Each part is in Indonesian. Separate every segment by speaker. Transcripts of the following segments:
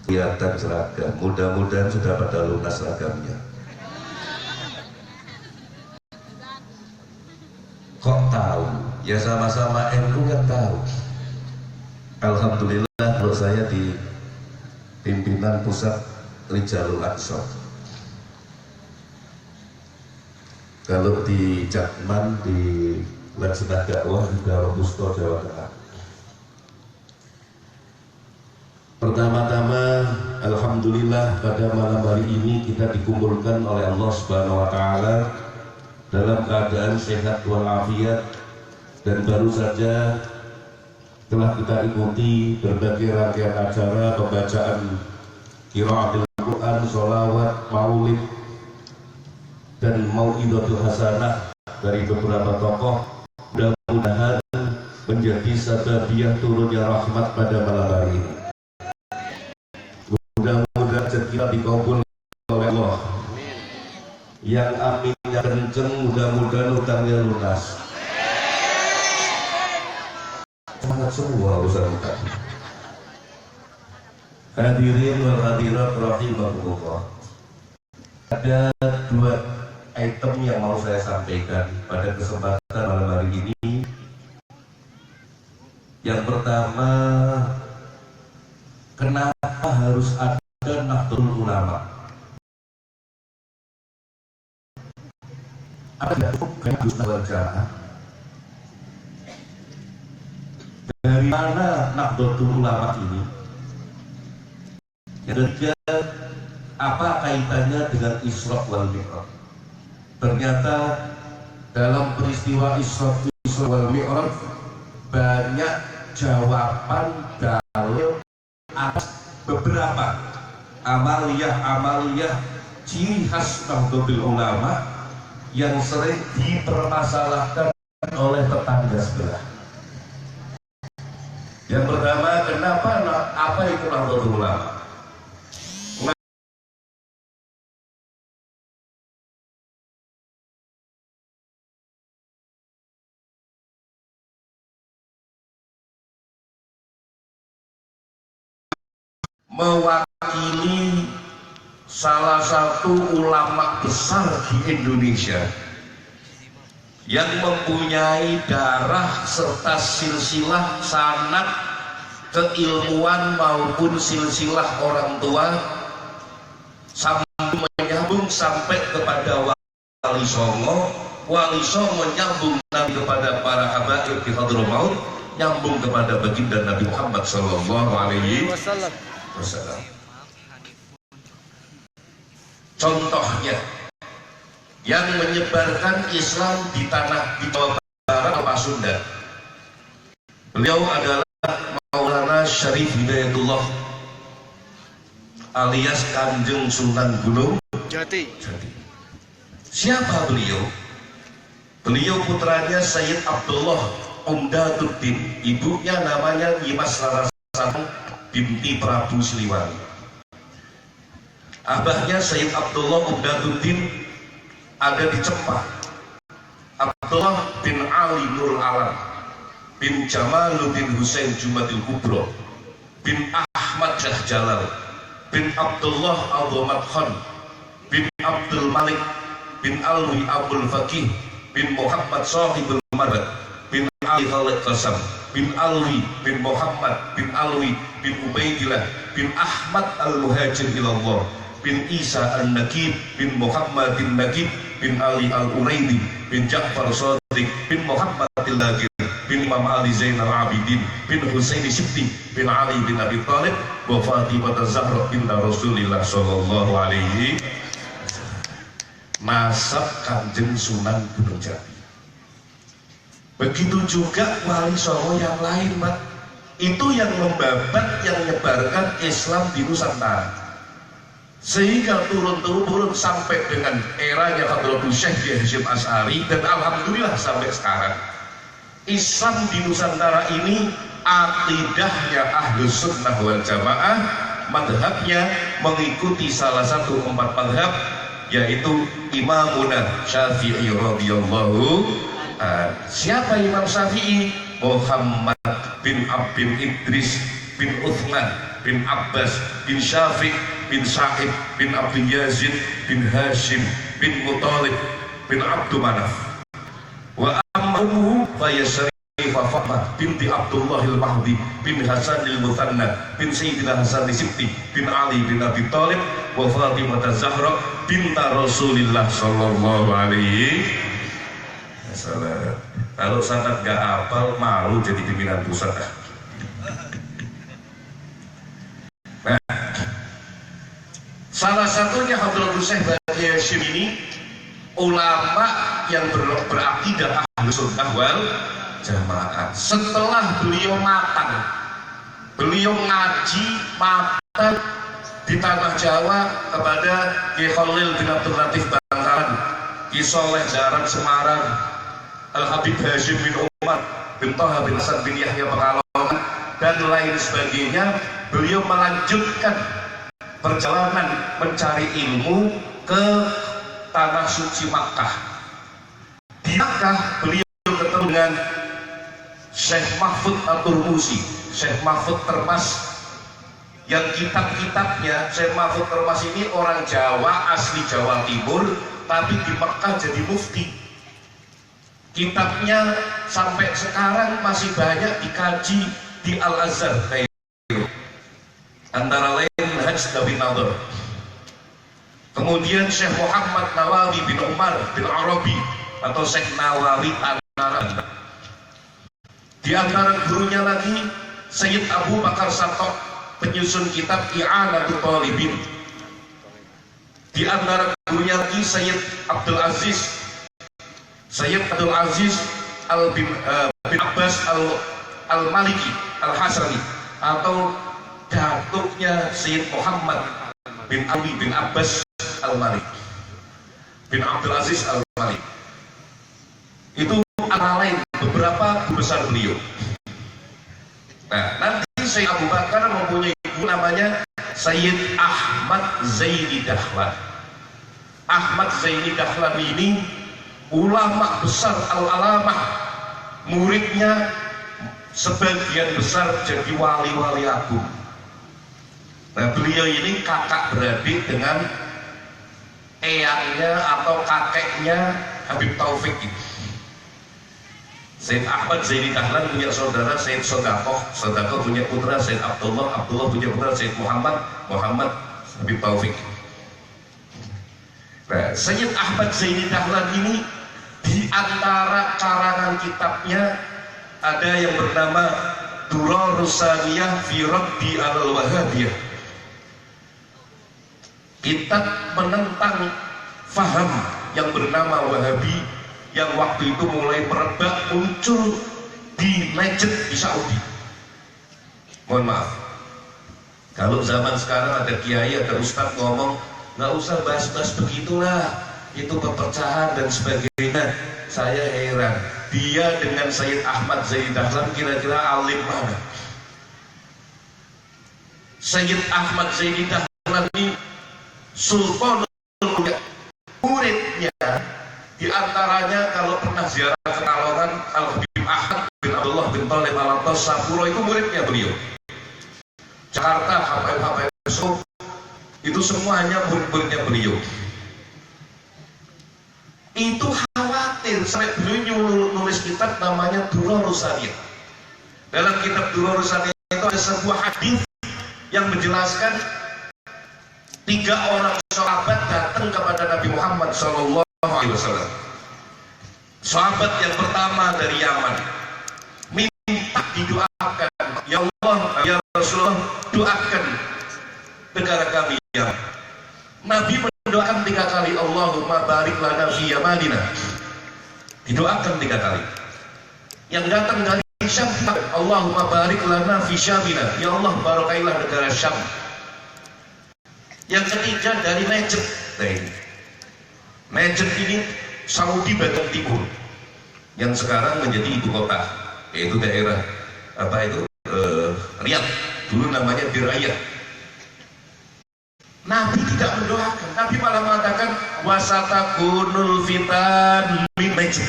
Speaker 1: kelihatan seragam. Mudah-mudahan sudah pada lunas seragamnya. Kok tahu? Ya sama-sama NU kan tahu. Alhamdulillah kalau saya di pimpinan pusat Rijalul Aqsa. Kalau di Jakman di Lajnah Dakwah di Robusto Jawa Tengah. Pertama-tama alhamdulillah pada malam hari ini kita dikumpulkan oleh Allah Subhanahu wa taala dalam keadaan sehat walafiat, dan baru saja telah kita ikuti berbagai rangkaian acara pembacaan qiraatul Quran, sholawat, maulid, dan mau'idatul hasanah dari beberapa tokoh. Mudah-mudahan menjadi sababiyah turunnya rahmat pada malam hari ini. Mudah-mudahan kita dikabul oleh Allah. Yang aminnya kenceng, mudah-mudahan utangnya lunas. Semangat semua urusan-urusan. Hadirin wal hadirat rahimakumullah. Ada dua item yang mau saya sampaikan pada kesempatan malam hari ini. Yang pertama, kenapa harus ada Nahdlatul Ulama? Ada hukum wal jamaah? Dari mana Nahdlatul Ulama ini? Yang ketiga, apa kaitannya dengan Isra wal Mi'raj? Ternyata dalam peristiwa Isra wal Mi'raj banyak jawaban dalil atas beberapa amaliyah ciri khas Nahdlatul Ulama yang sering dipermasalahkan oleh tetangga sebelah. Yang pertama, kenapa apa itu Nahdlatul Ulama? Mewakili salah satu ulama besar di Indonesia yang mempunyai darah serta silsilah sanad keilmuan maupun silsilah orang tua sambung menyambung sampai kepada Wali Songo, Wali Songo nyambung Nabi kepada para habaib di Hadramaut, nyambung kepada baginda Nabi Muhammad sallallahu alaihi wasallam. Contohnya yang menyebarkan Islam di tanah di Jawa Barat Pak Sunda, beliau adalah Maulana Syarif Hidayatullah alias Kanjeng Sunan Gunung Jati. Siapa beliau? Beliau putranya Sayyid Abdullah Umdatuddin, ibunya namanya Nyimas Larasati binti Prabu Siliwangi. Abahnya Sayyid Abdullah Umdatuddin ada di Cempah. Abdullah bin Ali Nurul Alam bin Jamaluddin Husain Jumadil Kubro bin Ahmad Shah Jalal bin Abdullah Al-Dhamad Khan bin Abdul Malik bin Alwi Abdul Faqih bin Muhammad Sahibul Marad bin Ali Khalid Qasam bin Alwi bin Muhammad bin Alwi bin Ubaidillah bin Ahmad Al-Muhajir Ilallah bin Isa Al-Naqib bin Muhammad bin Naqib bin Ali Al-Uraidi bin Ja'far Shadiq bin Muhammad Al-Lagir bin Imam Ali Zainal Abidin bin Husaini Sibti bin Ali bin Abi Thalib wa Fatimah Zahra binta Rasulillah sallallahu alaihi nasab Kanjeng Sunan Gunung Jati. Begitu juga Wali Songo yang lain, Mat. Itu yang membabat, yang menyebarkan Islam di Nusantara, sehingga turun sampai dengan eranya Hadratus Syekh Hasyim Asy'ari, dan alhamdulillah sampai sekarang Islam di Nusantara ini akidahnya Ahlus Sunnah wal Jamaah, madhabnya mengikuti salah satu 4 madhab, yaitu Imamuna Syafi'i radhiyallahu. Siapa Imam Syafi'i? Muhammad bin Abdul Idris bin Uthman bin Abbas bin Syafiq bin Sa'id bin Abdul Yazid bin Hashim bin Muttalib bin Abdul Manaf. Wa ammuhu Fayyasharifah Fatimah binti Abdullah al-Mahdi bin Hasan al-Muthanna bin Sayyidina Hasan al-Sibti bin Ali bin Abi Thalib wa Fatimah az-Zahra binta Rasulillah sallallahu alaihi wasallam. Kalau sanad gak hafal malu jadi pimpinan pusat. Nah, salah satunya Hadratus Syekh Bahri Hasyim ini ulama yang berakidah Ahlus Sunnah wal Jamaah. Setelah beliau matang, beliau ngaji matang di tanah Jawa kepada Ki Khalil bin Abdul Latif Bangkalan, Ki Soleh Darat Semarang, Al Habib Hashim bin Umar bin Toha bin Hasan bin Yahya Pekalongan dan lain sebagainya. Beliau melanjutkan perjalanan mencari ilmu ke tanah suci Makkah. Di Makkah beliau ketemu dengan Syekh Mahfud At-Turmusi, Syekh Mahfud Termas, yang kitab-kitabnya Syekh Mahfud Termas ini orang Jawa, asli Jawa Timur, tapi di Makkah jadi mufti. Kitabnya sampai sekarang masih banyak dikaji di Al-Azhar, antara lain Hajj Nabi Nadhr. Kemudian Syekh Muhammad Nawawi bin Umar bin Arabi atau Syekh Nawawi Tanara. Di antara gurunya lagi Sayyid Abu Bakar Satok, penyusun kitab I'anatul Talibin. Di antara gurunya lagi Sayyid Abdul Aziz bin Abbas Al-Maliki Al-Hasani, atau datuknya Sayyid Muhammad bin Ali bin Abbas Al-Malik bin Abdul Aziz Al-Malik. Itu antara lain beberapa guru besar beliau. Nah, nanti Sayyid Abu Bakar mempunyai guru namanya Sayyid Ahmad Zaini Dahlan. Ahmad Zaini Dahlan ini ulama besar al-alamah, muridnya sebagian besar jadi wali-wali agung. Nah, beliau ini kakak beradik dengan eyangnya atau kakeknya Habib Taufik. Sayyid Ahmad Zaini Dahlan punya saudara Sayyid Sodakoh punya putra Sayyid Abdullah punya putra Sayyid Muhammad Habib Taufik. Nah, Sayyid Ahmad Zaini Dahlan ini di antara karangan kitabnya ada yang bernama Durarus Saniyah fi Raddi al-Wahabiyah. Kitab menentang faham yang bernama Wahabi yang waktu itu mulai merebak, muncul di Najd di Saudi. Mohon maaf, kalau zaman sekarang ada kiai, ada ustadz ngomong nggak usah bahas-bahas begitulah, itu perpecahan dan sebagainya. Saya heran, dia dengan Sayyid Ahmad Zaini Dahlan kira-kira alim mana? Sayyid Ahmad Zaini Dahlan ini Sultanul Aulia, muridnya di antaranya kalau pernah ziarah ke Pekalongan, Al-Habib Ahmad bin Abdullah bin Thalib Al-Atas Sapuro, itu muridnya beliau. Jakarta, Habib itu semuanya murid-muridnya beliau. Itu khawatir sampai beliau nulis kitab namanya Durarus Saniyah. Dalam kitab Durarus Saniyah itu ada sebuah hadis yang menjelaskan 3 orang sahabat datang kepada Nabi Muhammad SAW. Sahabat yang pertama dari Yaman, minta didoakan, ya Allah, ya Rasulullah, doakan negara kami Yaman. Nabi mendoakan 3 kali, Allahumma barik lana fi Yamanina. Didoakan 3 kali. Yang datang dari Syam, Allahumma barik lana fi Syamina. Ya Allah, barakailah negara Syam. Yang ketiga dari Najd. Najd ini Saudi bagian timur, yang sekarang menjadi ibu kota, yaitu daerah Riyadh, dulu namanya Dirayah. Nabi tidak mendoakan, Nabi malah mengatakan wasatakunul fitan min Najd.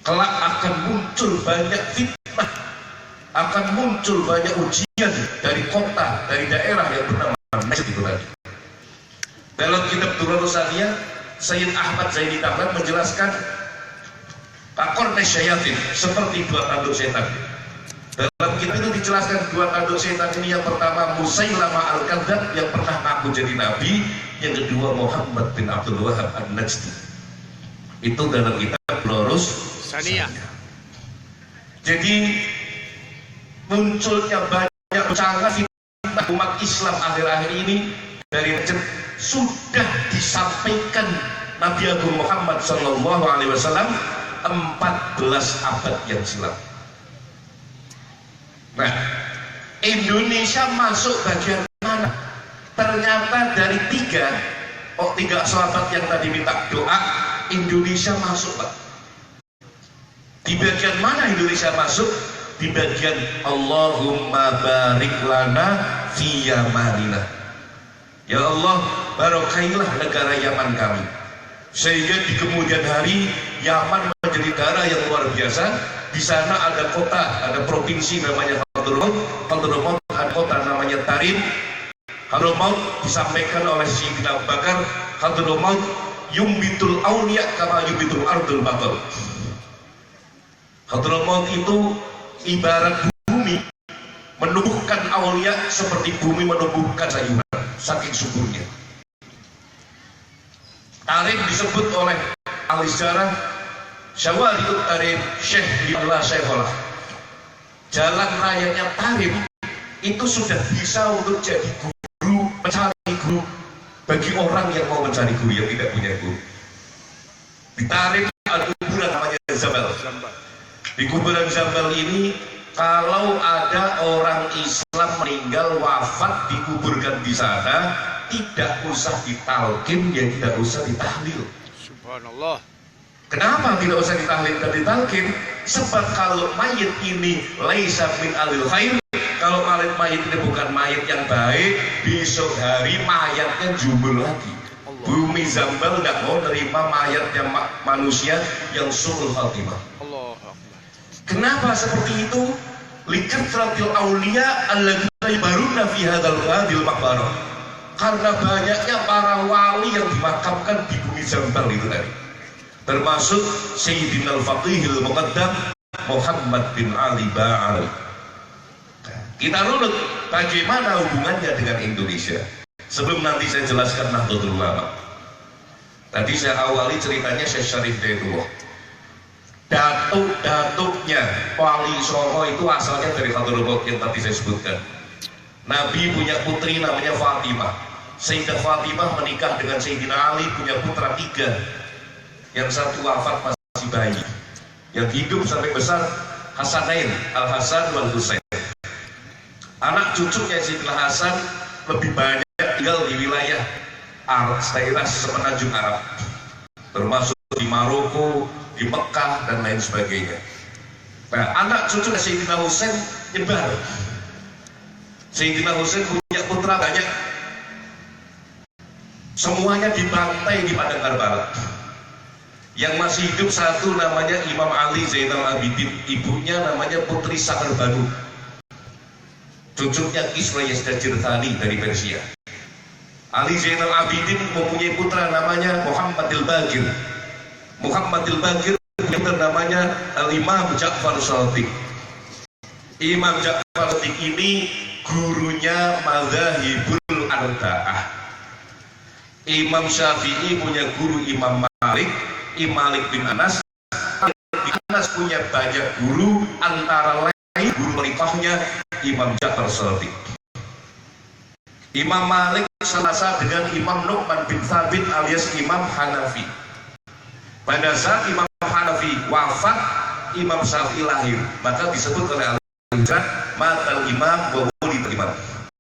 Speaker 1: Kelak akan muncul banyak fitnah, akan muncul banyak ujian dari kota, dari daerah yang bernama Najd itu tadi. Dalam kitab Durrul Saniyah, Sayyid Ahmad Zaini Tahran menjelaskan Qarnay Syayatin, seperti dua tanduk setan. Dalam kitab itu dijelaskan dua tanduk setan ini, yang pertama Musailamah Al-Kadzdzab yang pernah ngaku jadi nabi, yang kedua Muhammad bin Abdul Wahhab An-Najdi. Itu dalam kitab Durrul Saniyah. Jadi munculnya banyak canggah fitnah umat Islam akhir-akhir ini dari Najd sudah disampaikan Nabi Agung Muhammad SAW 14 abad yang silam. Nah, Indonesia masuk bagian mana? Ternyata dari tiga sahabat yang tadi minta doa, Indonesia masuk, Pak. Di bagian mana Indonesia masuk? Di bagian Allahumma barik lana fi Yamanina. Ya Allah, barokailah negara Yaman kami, sehingga di kemudian hari Yaman menjadi negara yang luar biasa. Di sana ada kota, ada provinsi namanya Hadramaut, ada kota namanya Tarim. Hadramaut disampaikan oleh Sayyidina Abu Bakar, Hadramaut yumbitul awliya kama yumbitul ardul batal. Hadramaut itu ibarat bumi menumbuhkan aulia seperti bumi menumbuhkan sayuran, saking suburnya. Tarim disebut oleh ahli sejarah Syawaliut Tarim Syekh Bimla Syekholah. Jalan rayanya Tarim itu sudah bisa untuk jadi guru, mencari guru bagi orang yang mau mencari guru yang tidak punya guru. Di Tarim ada kuburan namanya Zambal. Di kuburan Zambal ini, kalau ada orang Islam meninggal wafat dikuburkan di sana, tidak usah ditalkin, ya tidak usah ditahlil. Subhanallah. Kenapa tidak usah ditahlil dan ditalkin? Sebab kalau mayit ini laisa min alil khair, kalau mayit ini bukan mayit yang baik, besok hari mayatnya jumbo lagi. Bumi Zambal nggak mau nerima mayatnya manusia yang su'ul khatimah. Kenapa seperti itu? Likatratil auliya alladzina yabaruna fi hadzal ghadil maqbarah. Karena banyaknya para wali yang dimakamkan di bumi Zambal itu tadi. Termasuk Sayyidina Al-Faqihil Muqaddam Muhammad bin Ali Ba'al. Kita runut bagaimana hubungannya dengan Indonesia. Sebelum nanti saya jelaskan Nahdlatul Ulama. Tadi saya awali ceritanya Syekh Syarif Hidayatullah. Datuk-datuknya Wali Songo itu asalnya dari Hadramaut yang tadi saya sebutkan. Nabi punya putri namanya Fatimah. Sayyidah Fatimah menikah dengan Sayyidina Ali, punya putra 3. Yang satu wafat masih bayi. Yang hidup sampai besar Hasanain, Al-Hasan wal Husain. Anak cucunya Sayyidina Hasan lebih banyak tinggal di wilayah daerah semenanjung Arab, termasuk di Maroko, di Mekah dan lain sebagainya. Nah, anak cucu Sayyidina Husain nyebar. Sayyidina Husain punya putra banyak, semuanya dibantai di padang Karbala. Yang masih hidup satu namanya Imam Ali Zainal Abidin, ibunya namanya Putri Sakar Banu, cucunya Kisra Yazdajir Thani dari Persia. Ali Zainal Abidin mempunyai putra namanya Muhammadil Baqir. Muhammadil Baqir punya namanya Al-Imam Ja'far Shadiq. Imam Ja'far Shadiq ini gurunya Madzhabul Arba'ah. Imam Syafi'i punya guru Imam Malik, Imam Malik bin Anas. Bin Anas punya banyak guru, antara lain guru khalifahnya Imam Ja'far Shadiq. Imam Malik selasa dengan Imam Nu'man bin Thabit alias Imam Hanafi. Pada saat Imam Hanafi wafat, Imam Syafi'i lahir, maka disebut oleh al-Imam matal imam wa wulidal imam.